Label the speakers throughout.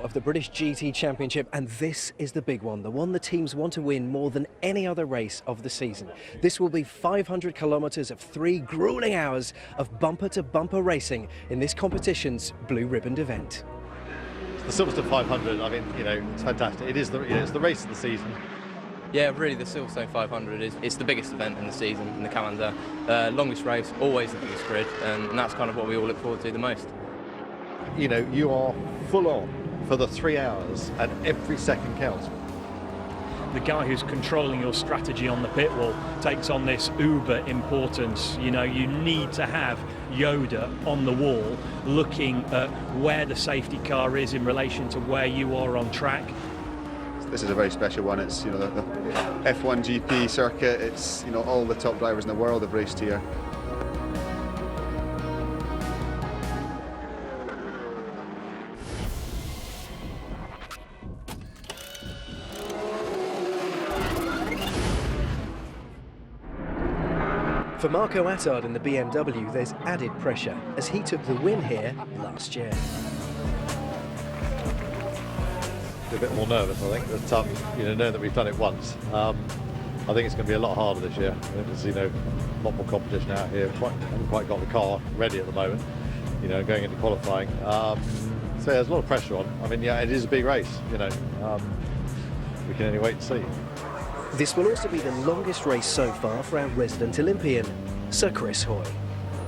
Speaker 1: of the British GT Championship, and this is the big one, the one the teams want to win more than any other race of the season. This will be 500 kilometres of 3 gruelling hours of bumper-to-bumper racing in this competition's blue-ribboned event.
Speaker 2: The Silverstone 500, I mean, it's fantastic. It is it's the race of the season.
Speaker 3: Yeah, really, the Silverstone 500 it's the biggest event in the season, in the calendar. Longest race, always the biggest grid, and that's kind of what we all look forward to the most.
Speaker 2: You are full on for the 3 hours, and every second counts.
Speaker 4: The guy who's controlling your strategy on the pit wall takes on this uber importance. You need to have Yoda on the wall looking at where the safety car is in relation to where you are on track.
Speaker 5: This is a very special one. It's the F1 GP circuit. It's all the top drivers in the world have raced here.
Speaker 1: For Marco Attard in the BMW, there's added pressure as he took the win here last year.
Speaker 2: A bit more nervous, I think, but knowing that we've done it once, I think it's going to be a lot harder this year. I think there's a lot more competition out here. Haven't quite got the car ready at the moment, going into qualifying. So there's a lot of pressure on. I mean, yeah, it is a big race. We can only wait and see.
Speaker 1: This will also be the longest race so far for our resident Olympian, Sir Chris Hoy.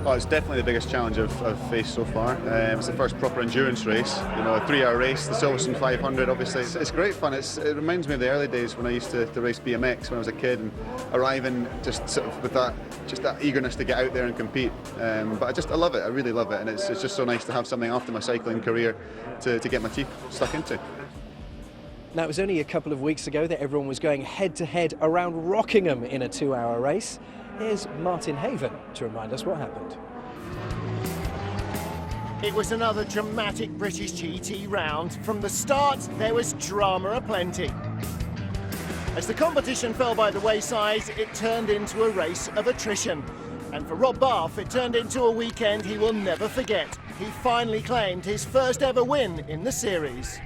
Speaker 5: Oh, it's definitely the biggest challenge I've faced so far. It's the first proper endurance race, a 3-hour race, the Silverstone 500. Obviously, it's great fun. It reminds me of the early days when I used to race BMX when I was a kid, and arriving just sort of with that eagerness to get out there and compete. But I love it. I really love it, and it's just so nice to have something after my cycling career to get my teeth stuck into.
Speaker 1: Now, it was only a couple of weeks ago that everyone was going head-to-head around Rockingham in a 2-hour race. Here's Martin Haven to remind us what happened.
Speaker 6: It was another dramatic British GT round. From the start, there was drama aplenty. As the competition fell by the wayside, it turned into a race of attrition. And for Rob Bath, it turned into a weekend he will never forget. He finally claimed his first ever win in the series.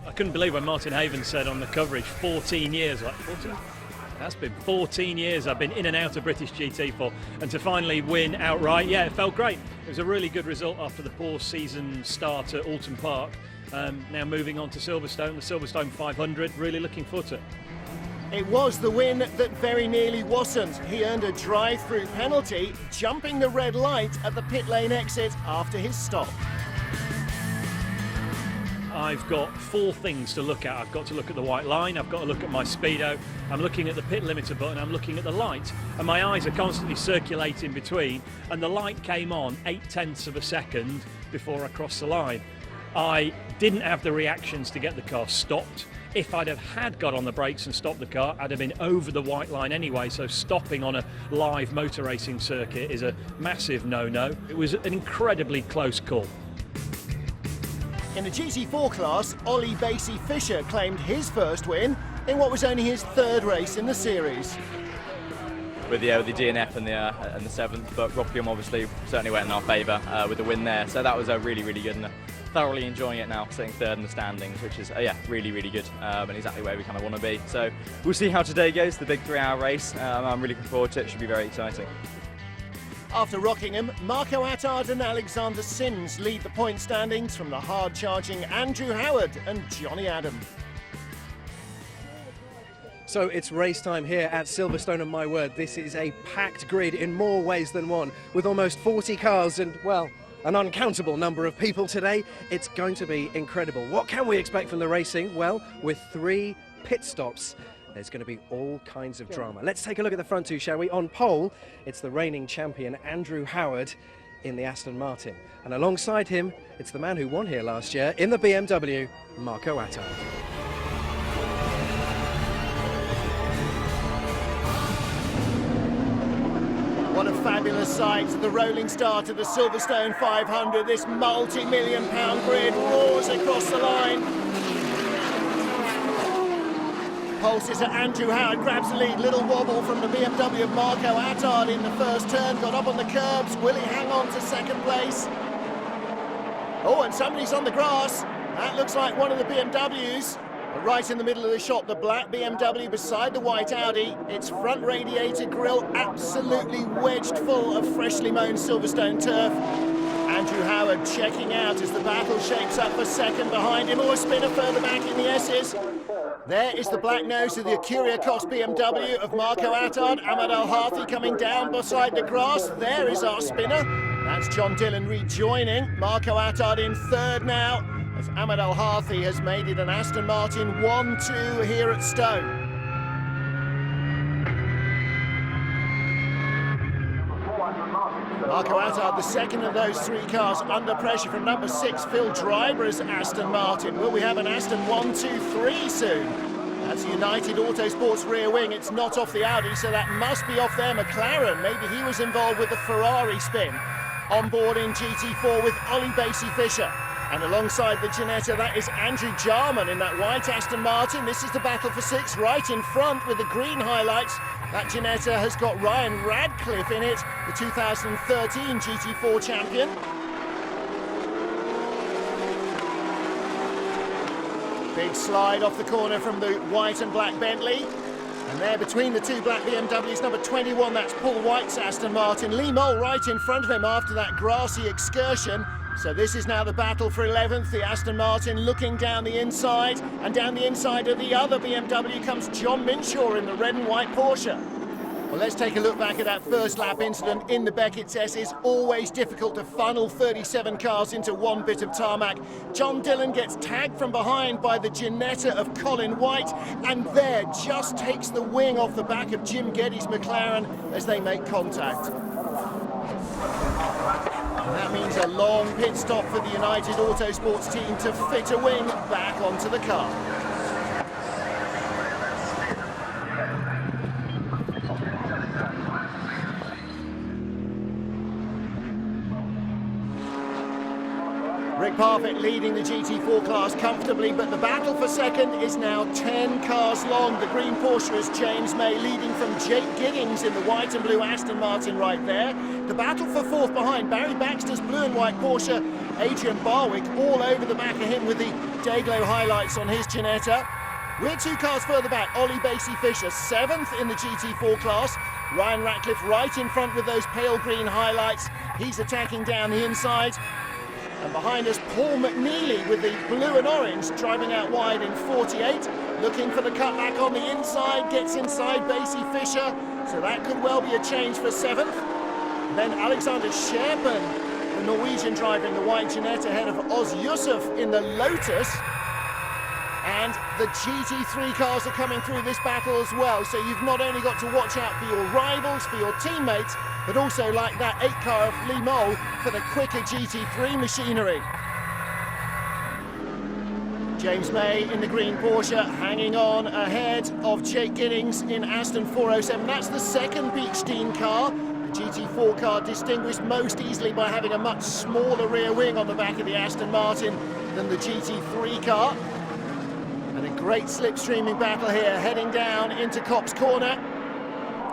Speaker 4: I couldn't believe when Martin Haven said on the coverage, 14 years, 14? That's been 14 years I've been in and out of British GT for, and to finally win outright, yeah, it felt great. It was a really good result after the poor season start at Alton Park. Now moving on to Silverstone, the Silverstone 500, really looking forward to it.
Speaker 6: It was the win that very nearly wasn't. He earned a drive-through penalty, jumping the red light at the pit lane exit after his stop.
Speaker 4: I've got 4 things to look at. I've got to look at the white line, I've got to look at my speedo, I'm looking at the pit limiter button, I'm looking at the light, and my eyes are constantly circulating between, and the light came on 0.8 of a second before I crossed the line. I didn't have the reactions to get the car stopped. If I'd have got on the brakes and stopped the car, I'd have been over the white line anyway, so stopping on a live motor racing circuit is a massive no-no. It was an incredibly close call.
Speaker 6: In the GT4 class, Ollie Basie Fisher claimed his first win in what was only his 3rd race in the series.
Speaker 3: With the DNF and the 7th, but Rockingham obviously certainly went in our favour with the win there, so that was really, really good, and thoroughly enjoying it now, sitting 3rd in the standings, which is really, really good, and exactly where we kind of want to be. So we'll see how today goes, the big 3-hour race. I'm really looking forward to it. Should be very exciting.
Speaker 6: After Rockingham, Marco Attard and Alexander Sims lead the point standings from the hard-charging Andrew Howard and Johnny Adam.
Speaker 1: So it's race time here at Silverstone, and my word, this is a packed grid in more ways than one, with almost 40 cars and, well, an uncountable number of people today. It's going to be incredible. What can we expect from the racing? Well, with 3 pit stops, there's going to be all kinds of drama. Let's take a look at the front 2, shall we? On pole, it's the reigning champion, Andrew Howard, in the Aston Martin. And alongside him, it's the man who won here last year in the BMW, Marco Attard.
Speaker 6: What a fabulous sight, the rolling start of the Silverstone 500. This multi-million-pound grid roars across the line. Pole sitter Andrew Howard grabs the lead. Little wobble from the BMW of Marco Attard in the first turn. Got up on the curbs. Will he hang on to second place? Oh, and somebody's on the grass. That looks like one of the BMWs. Right in the middle of the shot, the black BMW beside the white Audi. Its front radiator grille absolutely wedged full of freshly mown Silverstone turf. Andrew Howard checking out as the battle shapes up for second behind him. Or a spinner further back in the S's. There is the black nose of the Kyriakos BMW of Marco Attard. Ahmed Al-Harthi coming down beside the grass. There is our spinner. That's John Dillon rejoining. Marco Attard in third now, as Ahmed Al-Harthi has made it an Aston Martin 1-2 here at Stowe. Marco Attard, the second of those three cars, under pressure from number 6, Phil Dryber's Aston Martin. Will we have an Aston 1-2-3 soon? That's United Autosport's rear wing. It's not off the Audi, so that must be off their McLaren. Maybe he was involved with the Ferrari spin. On board in GT4 with Ollie Basie-Fisher. And alongside the Ginetta, that is Andrew Jarman in that white Aston Martin. This is the battle for 6 right in front with the green highlights. That Ginetta has got Ryan Radcliffe in it, the 2013 GT4 champion. Big slide off the corner from the white and black Bentley. And there between the two black BMWs, number 21, that's Paul White's Aston Martin. Lee Mole right in front of him after that grassy excursion. So this is now the battle for 11th. The Aston Martin looking down the inside, and down the inside of the other BMW comes John Minshaw in the red and white Porsche. Well, let's take a look back at that first lap incident in the Beckett's S. It's always difficult to funnel 37 cars into one bit of tarmac. John Dillon gets tagged from behind by the Ginetta of Colin White, and there just takes the wing off the back of Jim Geddes' McLaren as they make contact. And that means a long pit stop for the United Autosports team to fit a wing back onto the car. Rick Parfitt leading the GT4 class comfortably, but the battle for second is now 10 cars long. The green Porsche is James May leading from Jake Giddings in the white and blue Aston Martin right there. The battle for fourth behind, Barry Baxter's blue and white Porsche, Adrian Barwick all over the back of him with the Dayglow highlights on his Ginetta. We're 2 cars further back, Ollie Basie-Fisher, 7th in the GT4 class. Ryan Ratcliffe right in front with those pale green highlights. He's attacking down the inside. And behind us, Paul McNeely with the blue and orange driving out wide in 48. Looking for the cutback on the inside, gets inside Basie-Fisher. So that could well be a change for 7th. Then Alexander Scherpen, the Norwegian driver in the white Ginetta ahead of Oz Yusuf in the Lotus. And the GT3 cars are coming through this battle as well. So you've not only got to watch out for your rivals, for your teammates, but also, like that 8 car of Lee Mole, for the quicker GT3 machinery. James May in the green Porsche, hanging on ahead of Jake Giddings in Aston 407. That's the second Beechstein car. The GT4 car distinguished most easily by having a much smaller rear wing on the back of the Aston Martin than the GT3 car. And a great slipstreaming battle here, heading down into Copse Corner.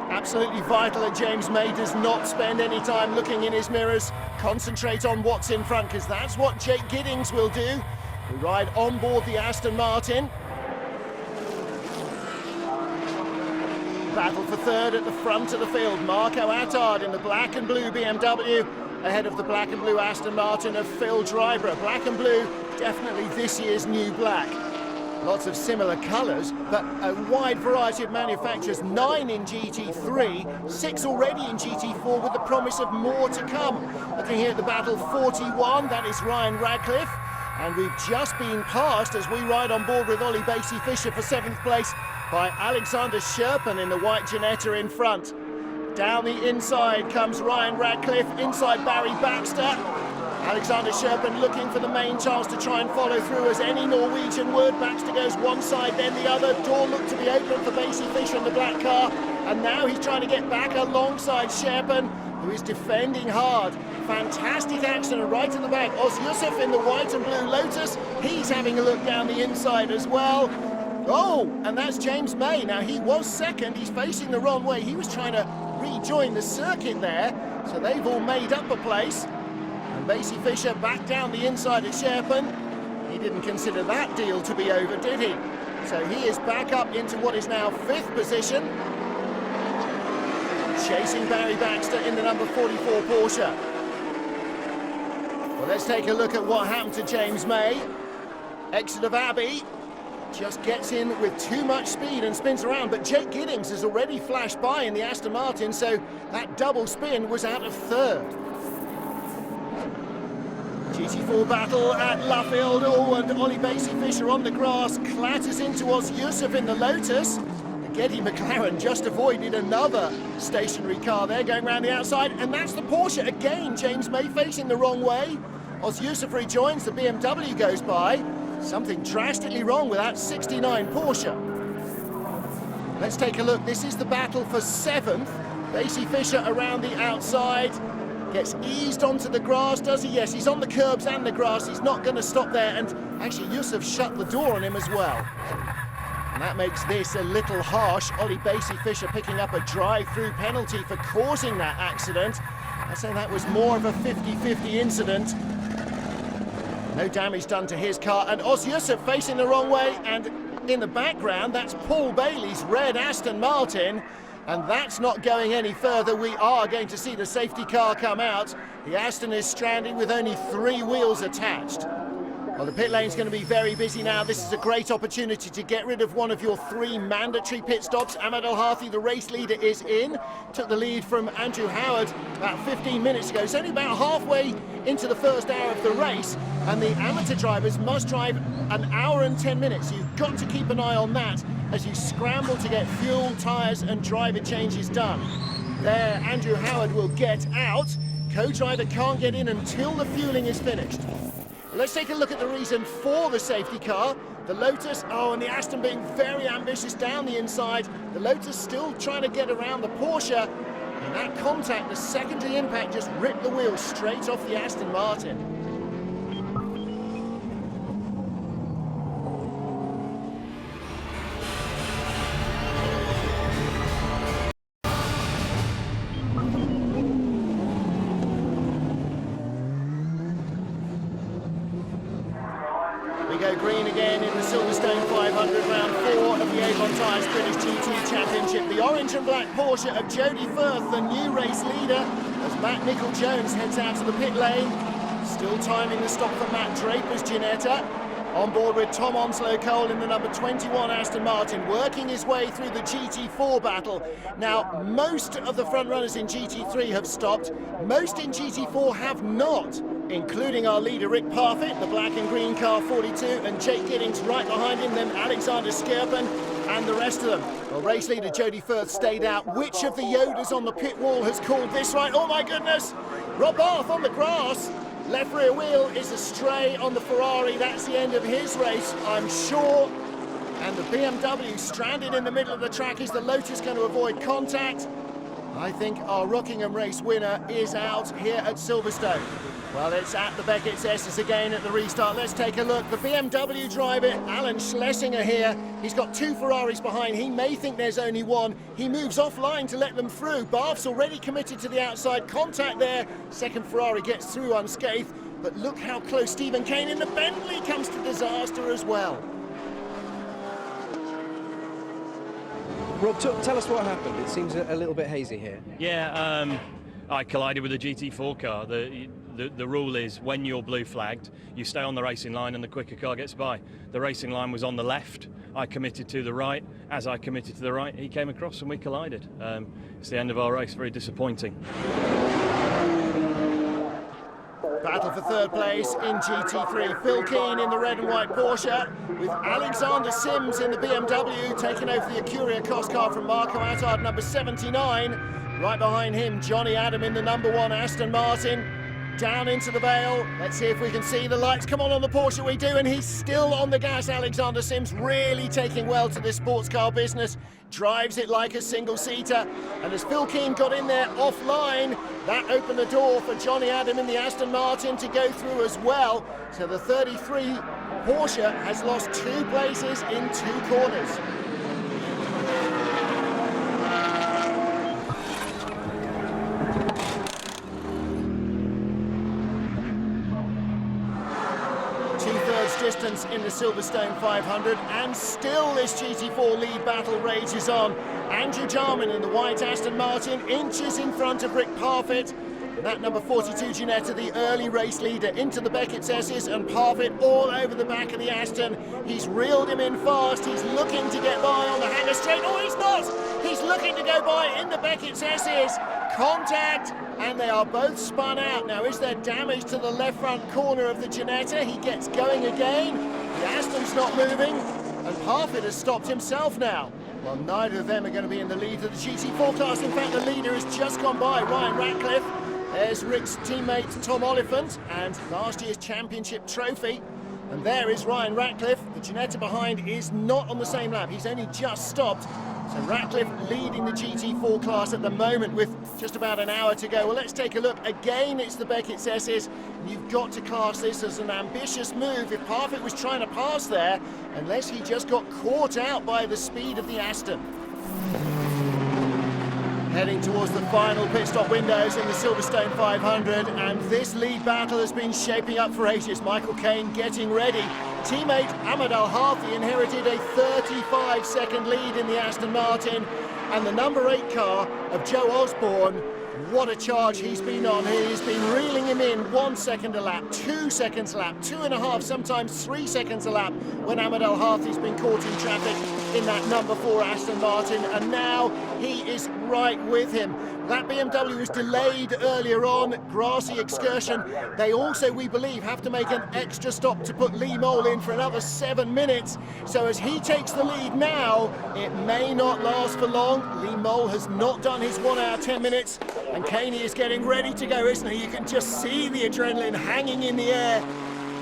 Speaker 6: Absolutely vital that James May does not spend any time looking in his mirrors. Concentrate on what's in front, because that's what Jake Giddings will do. We ride on board the Aston Martin. Battle for third at the front of the field. Marco Attard in the black and blue BMW ahead of the black and blue Aston Martin of Phil Dryber. Black and blue, definitely this year's new black. Lots of similar colours, but a wide variety of manufacturers. 9 in GT3, 6 already in GT4 with the promise of more to come. Looking here at the battle 41, that is Ryan Radcliffe. And we've just been passed as we ride on board with Ollie Basie-Fisher for 7th place by Alexander Scherpen in the white Ginetta in front. Down the inside comes Ryan Radcliffe, inside Barry Baxter. Alexander Scherpen looking for the main chance to try and follow through as any Norwegian would. Baxter goes one side, then the other. Door looked to be open for Basie-Fisher in the black car. And now he's trying to get back alongside Scherpen, who is defending hard. Fantastic action, and right at the back, Oz Yusuf in the white and blue Lotus. He's having a look down the inside as well. Oh, and that's James May. Now, he was second. He's facing the wrong way. He was trying to rejoin the circuit there. So they've all made up a place. And Basie-Fisher back down the inside of Scherpen. He didn't consider that deal to be over, did he? So he is back up into what is now 5th position. Chasing Barry Baxter in the number 44 Porsche. Well, let's take a look at what happened to James May. Exit of Abbey. Just gets in with too much speed and spins around, but Jake Giddings has already flashed by in the Aston Martin, so that double spin was out of 3rd. GT4 battle at Luffield. Oh, and Ollie Basie-Fisher on the grass clatters into Oz Yusuf in the Lotus. And Geddy McLaren just avoided another stationary car there going around the outside, and that's the Porsche again. James May facing the wrong way. Oz Yusuf rejoins, the BMW goes by. Something drastically wrong with that 69 Porsche. Let's take a look. This is the battle for 7th. Basie-Fisher around the outside. Gets eased onto the grass, does he? Yes, he's on the curbs and the grass. He's not going to stop there. And actually, Yusuf shut the door on him as well. And that makes this a little harsh. Ollie Basie-Fisher picking up a drive-through penalty for causing that accident. I say that was more of a 50-50 incident. No damage done to his car. And Oz Yusuf facing the wrong way. And in the background, that's Paul Bailey's red Aston Martin. And that's not going any further. We are going to see the safety car come out. The Aston is stranded with only 3 wheels attached. Well, the pit lane's going to be very busy now. This is a great opportunity to get rid of one of your 3 mandatory pit stops. Ahmed El-Harathi, the race leader, is in. Took the lead from Andrew Howard about 15 minutes ago. It's only about halfway into the first hour of the race, and the amateur drivers must drive an hour and 10 minutes. You've got to keep an eye on that as you scramble to get fuel, tyres and driver changes done. There, Andrew Howard will get out. Co-driver can't get in until the fueling is finished. Let's take a look at the reason for the safety car. The Lotus, oh, and the Aston being very ambitious down the inside. The Lotus still trying to get around the Porsche. And that contact, the secondary impact, just ripped the wheel straight off the Aston Martin. Go green again in the Silverstone 500, round 4 of the Avon Tyres British GT Championship. The orange and black Porsche of Jody Firth, the new race leader, as Matt Nicol-Jones heads out to the pit lane. Still timing the stop for Matt Draper's Ginetta. On board with Tom Onslow-Cole in the number 21 Aston Martin, working his way through the GT4 battle. Now, most of the front runners in GT3 have stopped. Most in GT4 have not, including our leader Rick Parfitt, the black and green car 42, and Jake Giddings right behind him, then Alexander Skirpen and the rest of them. Well, race leader Jody Firth stayed out. Which of the Yodas on the pit wall has called this right? Oh my goodness! Rob Barth on the grass. Left rear wheel is astray on the Ferrari. That's the end of his race, I'm sure. And the BMW stranded in the middle of the track. Is the Lotus going to avoid contact? I think our Rockingham race winner is out here at Silverstone. Well, it's at the Beckett's S's again at the restart. Let's take a look. The BMW driver, Alan Schlesinger here. He's got 2 Ferraris behind. He may think there's only one. He moves offline to let them through. Barth's already committed to the outside. Contact there. Second Ferrari gets through unscathed. But look how close Stephen Kane in the Bentley comes to disaster as well.
Speaker 1: Rob, tell us what happened. It seems a little bit hazy here.
Speaker 4: Yeah, I collided with a GT4 car. The rule is when you're blue flagged, you stay on the racing line and the quicker car gets by. The racing line was on the left. I committed to the right. As I committed to the right, he came across and we collided. It's the end of our race. Very disappointing.
Speaker 6: Battle for 3rd place in GT3. Phil Keane in the red and white Porsche, with Alexander Sims in the BMW taking over the Acuria Cross car from Marco Attard, number 79. Right behind him, Johnny Adam in the number 1 Aston Martin. Down into the Vale. Let's see if we can see the lights. Come on the Porsche, we do, and he's still on the gas. Alexander Sims really taking well to this sports car business. Drives it like a single-seater. And as Phil Keane got in there offline, that opened the door for Johnny Adam in the Aston Martin to go through as well. So the 33 Porsche has lost 2 places in 2 corners. wins in the Silverstone 500, and still this GT4 lead battle rages on. Andrew Jarman in the white Aston Martin, inches in front of Rick Parfitt. That number 42 Ginetta, the early race leader, into the Beckett's S's, and Parfitt all over the back of the Aston. He's reeled him in fast. He's looking to get by on the Hanger straight. Oh, he's not! He's looking to go by in the Beckett's S's. Contact, and they are both spun out. Now, is there damage to the left front corner of the Ginetta? He gets going again. The Aston's not moving, and Parfitt has stopped himself now. Well, neither of them are going to be in the lead of the GT4 class. In fact, the leader has just gone by, Ryan Ratcliffe. There's Rick's teammate Tom Oliphant and last year's championship trophy. And there is Ryan Ratcliffe. The Ginetta behind is not on the same lap. He's only just stopped. So Ratcliffe leading the GT4 class at the moment with just about an hour to go. Well, let's take a look. Again, it's the Beckett's S's. You've got to class this as an ambitious move. If Parfitt was trying to pass there, unless he just got caught out by the speed of the Aston. Heading towards the final pit stop windows in the Silverstone 500, and this lead battle has been shaping up for ages. Michael Caine getting ready. Teammate Ahmed Al-Harthi inherited a 35-second lead in the Aston Martin, and the number 8 car of Joe Osborne, what a charge he's been on. He's been reeling him in 1 second a lap, 2 seconds a lap, 2.5, sometimes 3 seconds a lap when Ahmed Al-Harthi's been caught in traffic in that number 4 Aston Martin, and now he is right with him. That BMW was delayed earlier on, grassy excursion. They also, we believe, have to make an extra stop to put Lee Mole in for another 7 minutes. So as he takes the lead now, it may not last for long. Lee Mole has not done his 1 hour 10 minutes, and Caine is getting ready to go, isn't he? You can just see the adrenaline hanging in the air.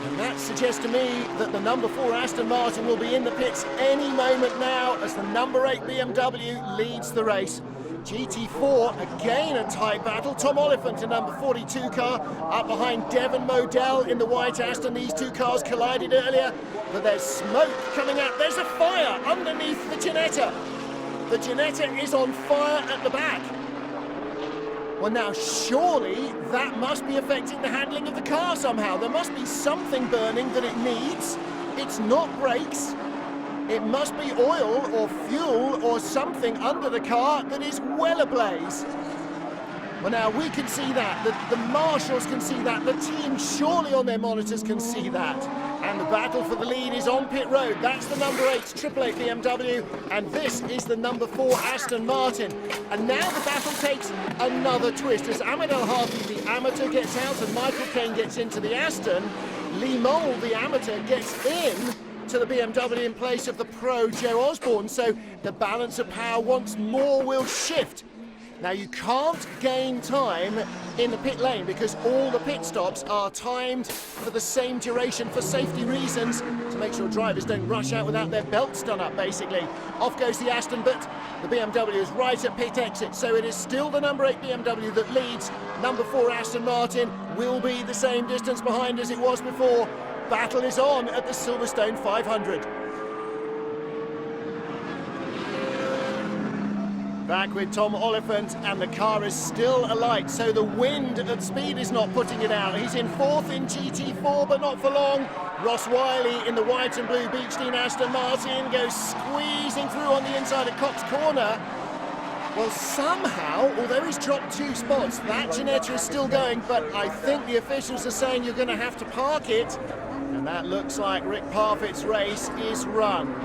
Speaker 6: And that suggests to me that the number 4 Aston Martin will be in the pits any moment now as the number 8 BMW leads the race. GT4, again a tight battle. Tom Oliphant, a number 42 car, up behind Devon Modell in the white Aston. These two cars collided earlier, but there's smoke coming out. There's a fire underneath the Ginetta. The Ginetta is on fire at the back. Well, now, surely that must be affecting the handling of the car somehow. There must be something burning that it needs. It's not brakes. It must be oil or fuel or something under the car that is well ablaze. Well, now, we can see that. The marshals can see that. The team surely on their monitors can see that. And the battle for the lead is on pit road. That's the number 8 888 BMW, and this is the number 4 Aston Martin. And now the battle takes another twist as Ahmed Al-Harthi, the amateur, gets out and Michael Caine gets into the Aston. Lee Mole, the amateur, gets in to the BMW in place of the pro Joe Osborne. So the balance of power once more will shift. Now, you can't gain time in the pit lane because all the pit stops are timed for the same duration for safety reasons, to make sure drivers don't rush out without their belts done up, basically. Off goes the Aston, but the BMW is right at pit exit, so it is still the number 8 BMW that leads. Number 4 Aston Martin will be the same distance behind as it was before. Battle is on at the Silverstone 500. Back with Tom Oliphant, and the car is still alight, so the wind at speed is not putting it out. He's in 4th in GT4, but not for long. Ross Wiley in the white and blue Beechstein Aston Martin goes squeezing through on the inside of Cox Corner. Well, somehow, although he's dropped 2 spots, that Ginetta is still going, but I think the officials are saying you're going to have to park it, and that looks like Rick Parfitt's race is run.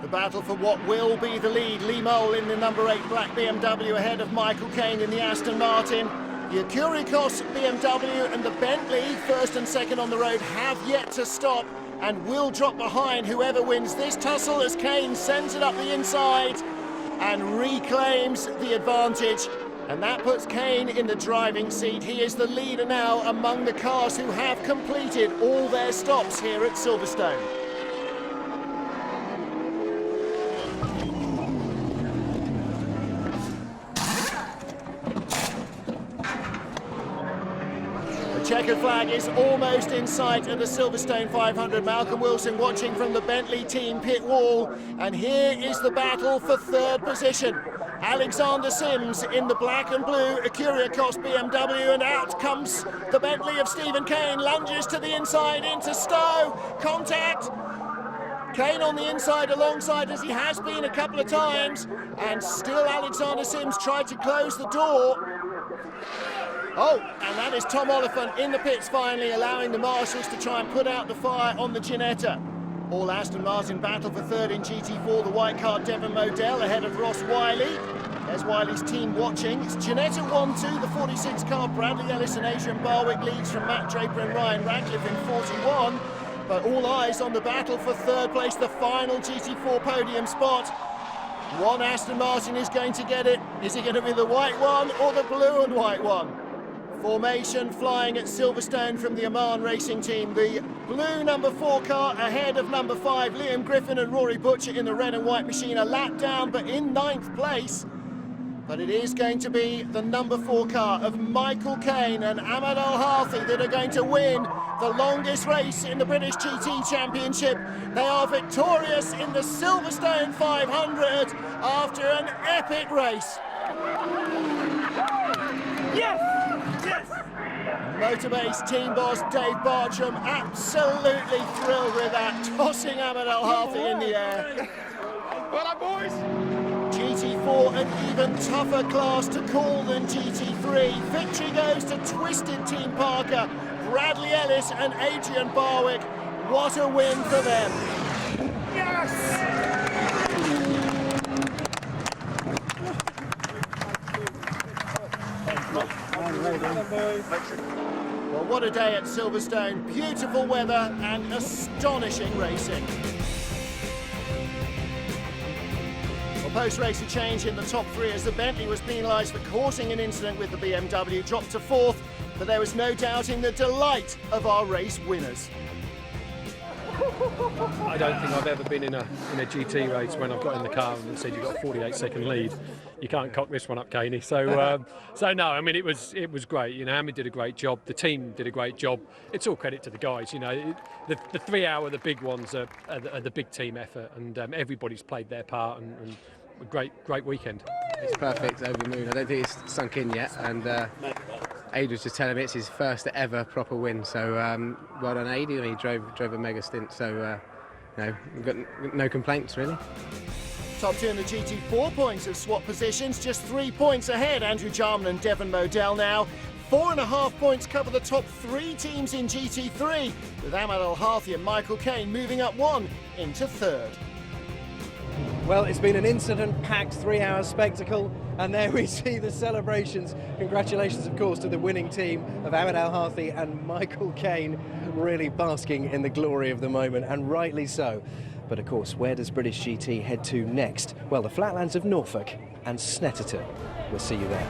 Speaker 6: The battle for what will be the lead. Lee Mole in the number 8 black BMW ahead of Michael Caine in the Aston Martin. The Akurikos BMW and the Bentley, first and second on the road, have yet to stop and will drop behind whoever wins this tussle as Caine sends it up the inside and reclaims the advantage. And that puts Caine in the driving seat. He is the leader now among the cars who have completed all their stops here at Silverstone. Checkered flag is almost in sight at the Silverstone 500. Malcolm Wilson watching from the Bentley team pit wall. And here is the battle for 3rd position. Alexander Sims in the black and blue Acuria Cost BMW, and out comes the Bentley of Stephen Kane, lunges to the inside into Stowe, contact. Kane on the inside alongside, as he has been a couple of times, and still Alexander Sims tried to close the door. Oh, and that is Tom Oliphant in the pits finally, allowing the marshals to try and put out the fire on the Ginetta. All Aston Martin battle for third in GT4, the white car Devon Modell ahead of Ross Wiley. There's Wiley's team watching. It's Ginetta 1-2, the 46 car Bradley Ellis and Adrian Barwick leads from Matt Draper and Ryan Radcliffe in 41. But all eyes on the battle for third place, the final GT4 podium spot. One Aston Martin is going to get it. Is it going to be the white one or the blue and white one? Formation flying at Silverstone from the Oman racing team. The blue number 4 car ahead of number 5, Liam Griffin and Rory Butcher in the red and white machine. A lap down, but in 9th place. But it is going to be the number 4 car of Michael Caine and Ahmed Al-Harthi that are going to win the longest race in the British GT Championship. They are victorious in the Silverstone 500 after an epic race. Yes! Yes! Motorbase team boss Dave Bartram absolutely thrilled with that, tossing Ahmed Al-Harthi in the air.
Speaker 7: Well done, boys!
Speaker 6: GT4 an even tougher class to call than GT3. Victory goes to Twisted Team Parker, Bradley Ellis and Adrian Barwick. What a win for them.
Speaker 7: Yes!
Speaker 6: Well, what a day at Silverstone. Beautiful weather and astonishing racing. Post-race a change in the top 3 as the Bentley was penalised for causing an incident with the BMW, dropped to 4th, but there was no doubting the delight of our race winners.
Speaker 8: I don't think I've ever been in a GT race when I've got in the car and said you've got a 48-second lead. You can't cock this one up, Caney. So no, I mean it was great. You know, Hamid did a great job. The team did a great job. It's all credit to the guys. You know, the 3 hour, the big ones are the big team effort, and everybody's played their part and a great weekend.
Speaker 9: It's perfect, over the moon. I don't think it's sunk in yet, and Ade was just telling me it's his first ever proper win, so well done Ade. He drove a mega stint, so we've got no complaints really.
Speaker 6: Top 2 in the GT4 points have swapped positions, just 3 points ahead. Andrew Jarman and Devon Modell now. 4.5 points cover the top 3 teams in GT3, with Ahmed Al-Harthi and Michael Caine moving up 1 into 3rd.
Speaker 1: Well, it's been an incident-packed 3-hour spectacle, and there we see the celebrations. Congratulations, of course, to the winning team of Ahmed Al-Harthi and Michael Caine, really basking in the glory of the moment, and rightly so. But of course, where does British GT head to next? Well, the flatlands of Norfolk and Snetterton. We'll see you there.